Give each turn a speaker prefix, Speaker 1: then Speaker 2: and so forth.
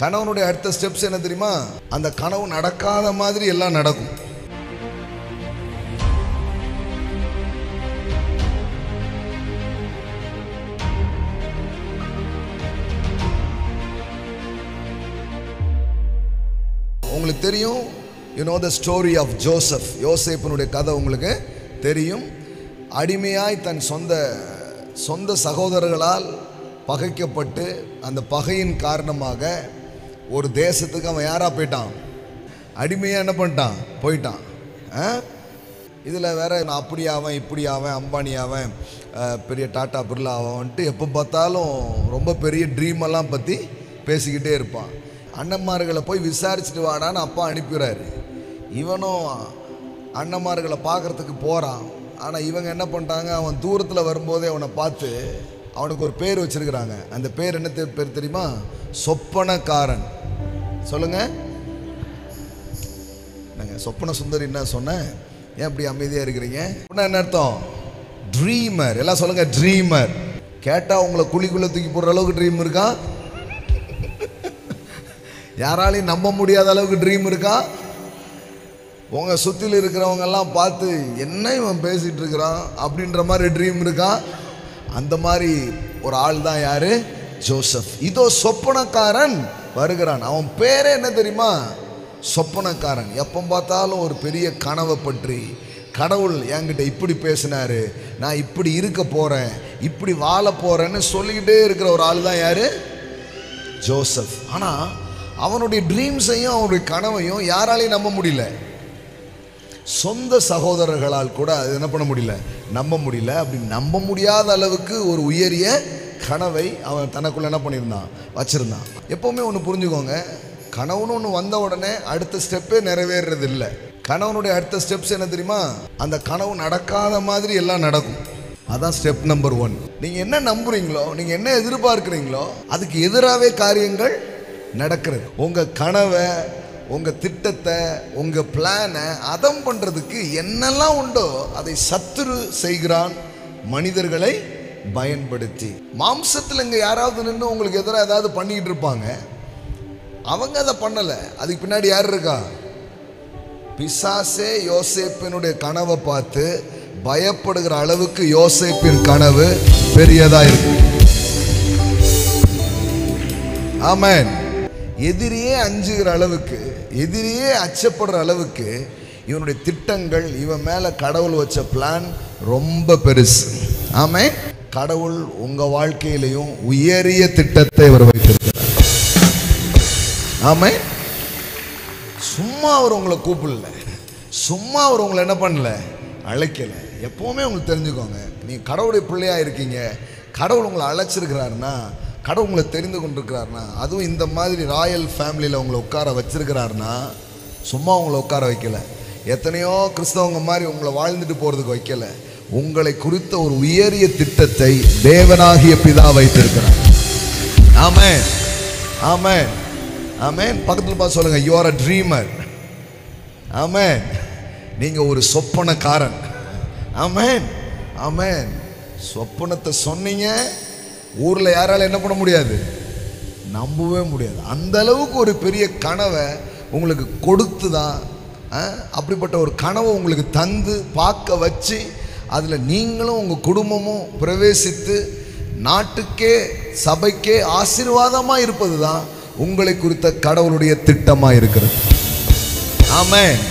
Speaker 1: கணவனுடைய அடுத்த ஸ்டெப்ஸ் என்ன தெரியுமா? அந்த கனவு நடக்காத மாதிரி எல்லாம் நடக்கும். உங்களுக்கு தெரியும், you know the story of Joseph. யோசேப்பினுடைய கதை உங்களுக்கு தெரியும். அடிமையாய் தன் சொந்த சகோதரர்களால் பகைக்கப்பட்டு அந்த பகையின் காரணமாக ஒரு தேசத்துக்கு அவன் யாரா போயிட்டான்? அடிமையா என்ன பண்ணிட்டான்? போயிட்டான். இதில் வேற நான் அப்படி ஆவேன் இப்படி ஆவேன் அம்பானி ஆவேன் பெரிய டாட்டா பிர்லா ஆவான்ட்டு எப்போ பார்த்தாலும் ரொம்ப பெரிய ட்ரீமெல்லாம் பற்றி பேசிக்கிட்டே இருப்பான். அண்ணன்மார்களை போய் விசாரிச்சுட்டு வாடான்னு அப்பா அனுப்பிடுறாரு. இவனும் அண்ணன்மார்களை பார்க்குறதுக்கு போகிறான். ஆனால் இவங்க என்ன பண்ணிட்டாங்க, அவன் தூரத்தில் வரும்போதே அவனை பார்த்து அவனுக்கு ஒரு பேர் வச்சிருக்கிறாங்க. அந்த பேர் என்ன பேர் தெரியுமா? சொப்பனக்காரன். சொல்லுங்க. நாங்கள் சொப்பன சுந்தரி என்ன சொன்னேன்? ஏன் அப்படி அமைதியாக இருக்கிறீங்க? என்ன அர்த்தம்? ட்ரீமர். எல்லாம் சொல்லுங்க, ட்ரீமர். கேட்டால் உங்களை குழிக்குள்ளே தூக்கி போடுற அளவுக்கு ட்ரீம் இருக்கா? யாராலையும் நம்ப முடியாத அளவுக்கு ட்ரீம் இருக்கா? உங்கள் சுற்றில் இருக்கிறவங்கெல்லாம் பார்த்து என்ன இவன் பேசிகிட்டு இருக்கிறான் அப்படின்ற மாதிரி ட்ரீம் இருக்கா? அந்த மாதிரி ஒரு ஆள் தான் யாரு? ஜோசப். இதோ சொப்பனக்காரன் வருகிறான். அவன் பேரே என்ன தெரியுமா? சொப்பனக்காரன். எப்போ பார்த்தாலும் ஒரு பெரிய கனவை பற்றி, கடவுள் என்கிட்ட இப்படி பேசினாரு, நான் இப்படி இருக்க போகிறேன், இப்படி வாழ போகிறேன்னு சொல்லிக்கிட்டே இருக்கிற ஒரு ஆள் தான் யாரு? ஜோசப். ஆனால் அவனுடைய ட்ரீம்ஸையும் அவனுடைய கனவையும் யாராலையும் நம்ப முடியல. சொந்த சகோதரர்களால் கூட அது என்ன பண்ண முடியல, நம்ப முடியல. அப்படி நம்ப முடியாத அளவுக்கு ஒரு உயரிய கனவை அவன் தனக்குள்ள என்ன பண்ணியிருந்தான், வச்சிருந்தான். எப்பவுமே ஒன்று புரிஞ்சுக்கோங்க, கனவுன்னு ஒன்று வந்த உடனே அடுத்த ஸ்டெப்பே நிறைவேறது இல்லை. கனவுனுடைய அடுத்த ஸ்டெப்ஸ் என்ன தெரியுமா? அந்த கனவு நடக்காத மாதிரி எல்லாம் நடக்கும். அதான் ஸ்டெப் நம்பர் 1. நீங்கள் என்ன நம்புறீங்களோ, நீங்கள் என்ன எதிர்பார்க்குறீங்களோ அதுக்கு எதிராகவே காரியங்கள் நடக்கிறது. உங்கள் கனவை, உங்கள் திட்டத்தை, உங்கள் பிளானை அதம் பண்ணுறதுக்கு என்னெல்லாம் உண்டோ அதை சத்துரு செய்கிறான், மனிதர்களை பயன்படுத்தி. மாம்சத்தில் இங்கே யாராவது நின்று உங்களுக்கு எதிராக ஏதாவது பண்ணிக்கிட்டு இருப்பாங்க. அவங்க அதை பண்ணலை. அதுக்கு பின்னாடி யார் இருக்கா? பிசாசே யோசேப்பினுடைய கனவை பார்த்து பயப்படுகிற அளவுக்கு யோசேப்பின் கனவு பெரியதா இருக்கு. ஆமென். எதிரியே அஞ்சுகிற அளவுக்கு, எதிரியே அச்சப்படுற அளவுக்கு இவனுடைய திட்டங்கள், இவன் மேல கடவுள் வச்ச பிளான் ரொம்ப பெருசு. ஆமென். கடவுள் உங்க வாழ்க்கையிலையும் உயரிய திட்டத்தை அவர் வைத்திருக்கிறார். ஆமென். சும்மா அவர் உங்களை கூப்பிடல, சும்மா அவர் உங்களை என்ன பண்ணல, அழைக்கல. எப்பவுமே உங்களுக்கு தெரிஞ்சுக்கோங்க, நீ கடவுளுடைய பிள்ளையா இருக்கீங்க, கடவுள் உங்களை அழைச்சிருக்கிறாருன்னா, கடவுள் உங்களை தெரிந்து கொண்டிருக்கிறாருன்னா, அதுவும் இந்த மாதிரி ராயல் ஃபேமிலியில் உங்களை உட்கார வச்சிருக்கிறாருன்னா சும்மா உங்களை உட்கார வைக்கல. எத்தனையோ கிறிஸ்தவங்க மாதிரி உங்களை வாழ்ந்துட்டு போகிறதுக்கு வைக்கல. உங்களை குறித்த ஒரு உயரிய திட்டத்தை தேவனாகிய பிதா வைத்திருக்கிறார். ஆமென், ஆமென், ஆமென். பக்கத்தில் பார்த்து சொல்லுங்க, யூ ஆர் அ ட்ரீமர். ஆமென். நீங்கள் ஒரு சொப்பனக்காரன். ஆமென், ஆமென். சொப்பனத்தை சொன்னீங்க, ஊரில் யாரால என்ன பண்ண முடியாது, நம்பவே முடியாது. அந்த அளவுக்கு ஒரு பெரிய கனவை உங்களுக்கு கொடுத்து தான், அப்படிப்பட்ட ஒரு கனவை உங்களுக்கு தந்து பார்க்க வச்சு அதில் நீங்களும் உங்கள் குடும்பமும் பிரவேசித்து நாட்டுக்கே சபைக்கே ஆசீர்வாதமாக இருப்பது தான் உங்களை குறித்த கடவுளுடைய திட்டமாக இருக்கிறது. ஆமென்.